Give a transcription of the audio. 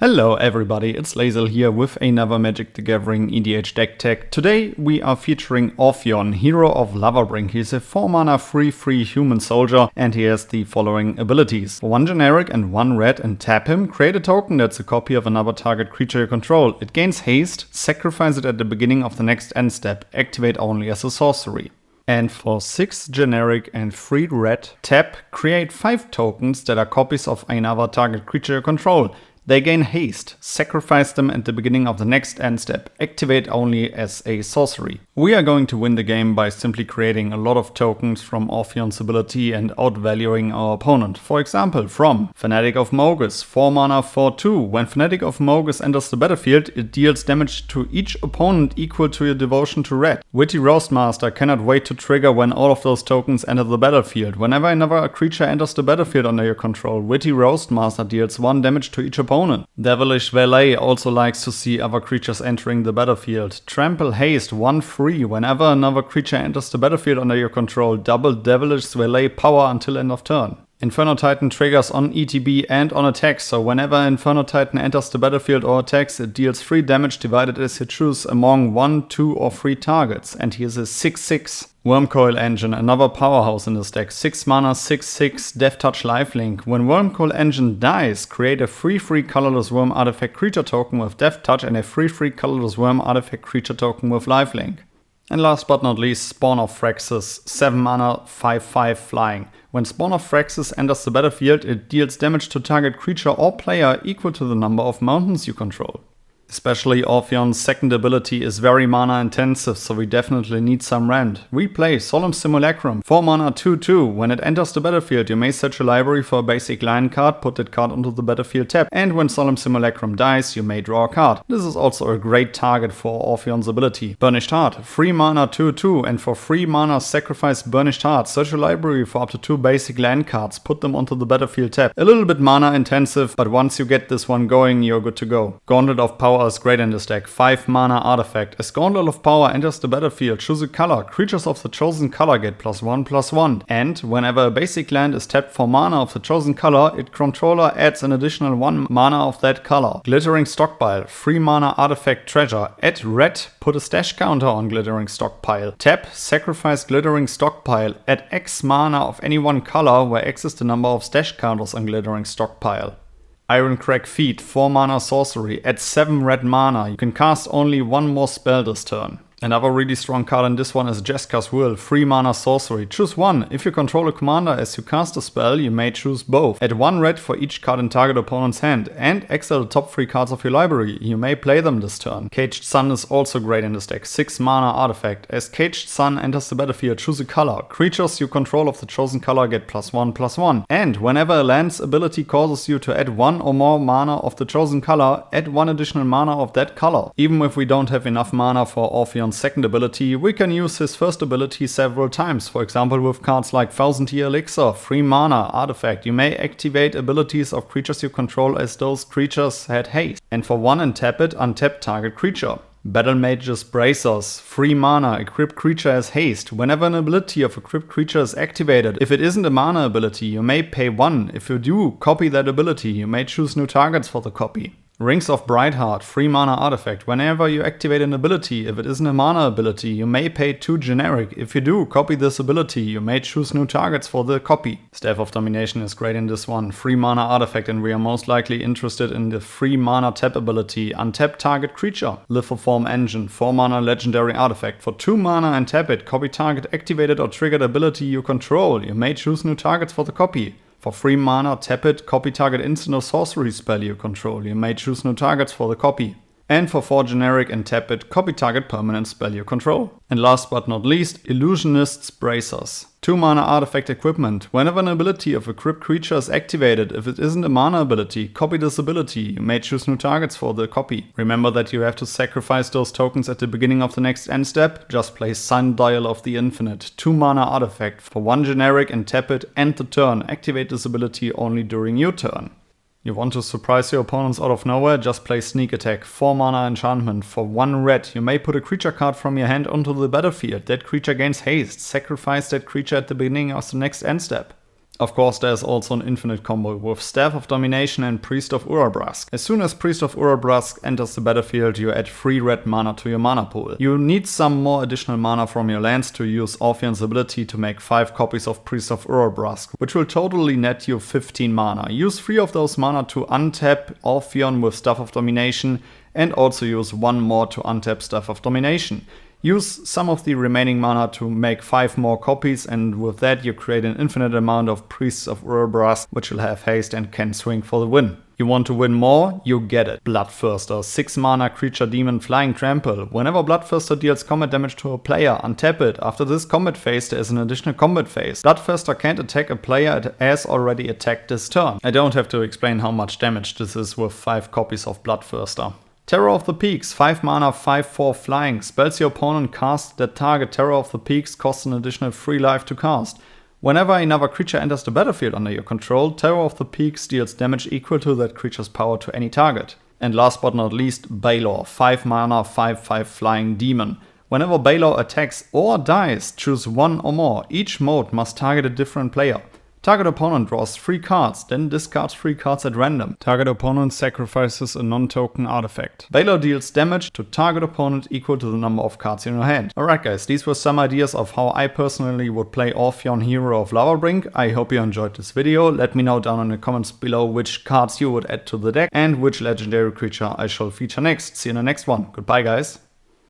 Hello everybody, it's Lazel here with another Magic the Gathering EDH deck tech. Today we are featuring Orthion, hero of Lavabrink. He's a 4-mana free human soldier and he has the following abilities. For 1 generic and 1 red and tap him, create a token that's a copy of another target creature you control. It gains haste, sacrifice it at the beginning of the next end step, activate only as a sorcery. And for 6 generic and 3 red, tap, create 5 tokens that are copies of another target creature you control. They gain haste, sacrifice them at the beginning of the next end step, activate only as a sorcery. We are going to win the game by simply creating a lot of tokens from Orthion's ability and outvaluing our opponent. For example, from Fanatic of Mogis, 4 mana 4/2. When Fanatic of Mogis enters the battlefield, it deals damage to each opponent equal to your devotion to red. Witty Roastmaster cannot wait to trigger when all of those tokens enter the battlefield. Whenever another creature enters the battlefield under your control, Witty Roastmaster deals 1 damage to each opponent. Devilish Valet also likes to see other creatures entering the battlefield. Trample Haste 1/3. Whenever another creature enters the battlefield under your control, double Devilish Valet power until end of turn. Inferno Titan triggers on ETB and on attacks, so whenever Inferno Titan enters the battlefield or attacks, it deals 3 damage divided as you choose among 1, 2 or 3 targets, and he is a 6/6. Wormcoil Engine, another powerhouse in this deck, 6 mana 6/6 Death Touch Lifelink. When Wormcoil Engine dies, create a 3/3 colorless worm artifact creature token with Death Touch and a 3/3 colorless worm artifact creature token with Lifelink. And last but not least, Spawn of Phyrexia, 7 mana 5/5 flying. When Spawn of Phyrexia enters the battlefield, it deals damage to target creature or player equal to the number of mountains you control. Especially Orthion's second ability is very mana intensive, so we definitely need some rend. We play Solemn Simulacrum, 4 mana 2/2. When it enters the battlefield, you may search a library for a basic line card, put that card onto the battlefield tab, and when Solemn Simulacrum dies, you may draw a card. This is also a great target for Orthion's ability. Burnished Heart, 3 mana 2/2, and for 3 mana sacrifice Burnished Heart. Search a library for up to 2 basic land cards, put them onto the battlefield tab. A little bit mana intensive, but once you get this one going, you're good to go. Gauntlet of Power is great in this deck, 5 mana artifact. As Gauntlet of Power enters the battlefield, choose a color. Creatures of the chosen color get +1/+1. And whenever a basic land is tapped for mana of the chosen color, its controller adds an additional 1 mana of that color. Glittering Stockpile, 3 mana artifact treasure. Add red, put a stash counter on Glittering Stockpile. Tap, sacrifice Glittering Stockpile. Add X mana of any one color, where X is the number of stash counters on Glittering Stockpile. Ironcrag Feet, 4 mana sorcery, add 7 red mana. You can cast only 1 more spell this turn. Another really strong card in this one is Jeska's Will, 3 mana sorcery. Choose 1. If you control a commander as you cast a spell, you may choose both. Add 1 red for each card in target opponent's hand, and exile the top 3 cards of your library. You may play them this turn. Caged Sun is also great in this deck, 6 mana artifact. As Caged Sun enters the battlefield, choose a color. Creatures you control of the chosen color get +1/+1. And whenever a land's ability causes you to add 1 or more mana of the chosen color, add 1 additional mana of that color. Even if we don't have enough mana for Orthion's second ability, we can use his first ability several times. For example, with cards like 1000-Year Elixir, 3 mana artifact. You may activate abilities of creatures you control as those creatures had haste. And for 1 and tap it, untap target creature. Battle Mage's Bracers, 3 mana, equipped creature has haste. Whenever an ability of equipped creature is activated, if it isn't a mana ability, you may pay 1. If you do, copy that ability. You may choose new targets for the copy. Rings of Brightheart, 3 mana artifact. Whenever you activate an ability, if it isn't a mana ability, you may pay 2 generic. If you do, copy this ability. You may choose new targets for the copy. Staff of Domination is great in this one, 3 mana artifact, and we are most likely interested in the 3 mana tap ability, untap target creature. Lithoform Engine, 4 mana legendary artifact. For 2 mana and tap it, copy target activated or triggered ability you control. You may choose new targets for the copy. For 3 mana, tap it, copy target instant or sorcery spell you control. You may choose new targets for the copy. And for 4 generic and tap it, copy target permanent spell you control. And last but not least, Illusionist's Bracers. 2 mana artifact equipment. Whenever an ability of a equipped creature is activated, if it isn't a mana ability, copy this ability. You may choose new targets for the copy. Remember that you have to sacrifice those tokens at the beginning of the next end step. Just play Sundial of the Infinite. 2 mana artifact. For 1 generic and tap it, end the turn. Activate this ability only during your turn. You want to surprise your opponents out of nowhere? Just play Sneak Attack, 4 mana enchantment. For 1 red, you may put a creature card from your hand onto the battlefield. That creature gains haste. Sacrifice that creature at the beginning of the next end step. Of course, there's also an infinite combo with Staff of Domination and Priest of Urabrask. As soon as Priest of Urabrask enters the battlefield, you add 3 red mana to your mana pool. You need some more additional mana from your lands to use Orthion's ability to make 5 copies of Priest of Urabrask, which will totally net you 15 mana. Use 3 of those mana to untap Orthion with Staff of Domination, and also use 1 more to untap Staff of Domination. Use some of the remaining mana to make 5 more copies, and with that you create an infinite amount of Priests of Urabrask, which will have haste and can swing for the win. You want to win more? You get it. Bloodthirster, 6 mana creature demon flying trample. Whenever Bloodthirster deals combat damage to a player, untap it. After this combat phase there is an additional combat phase. Bloodthirster can't attack a player it has already attacked this turn. I don't have to explain how much damage this is with 5 copies of Bloodthirster. Terror of the Peaks, 5 mana, 5/4 flying. Spells your opponent casts that target Terror of the Peaks costs an additional 3 life to cast. Whenever another creature enters the battlefield under your control, Terror of the Peaks deals damage equal to that creature's power to any target. And last but not least, Balor, 5 mana, 5/5 flying demon. Whenever Balor attacks or dies, choose 1 or more. Each mode must target a different player. Target opponent draws 3 cards, then discards 3 cards at random. Target opponent sacrifices a non-token artifact. Balor deals damage to target opponent equal to the number of cards in your hand. Alright guys, these were some ideas of how I personally would play Orthion, Hero of Lavabrink. I hope you enjoyed this video. Let me know down in the comments below which cards you would add to the deck and which legendary creature I shall feature next. See you in the next one. Goodbye guys.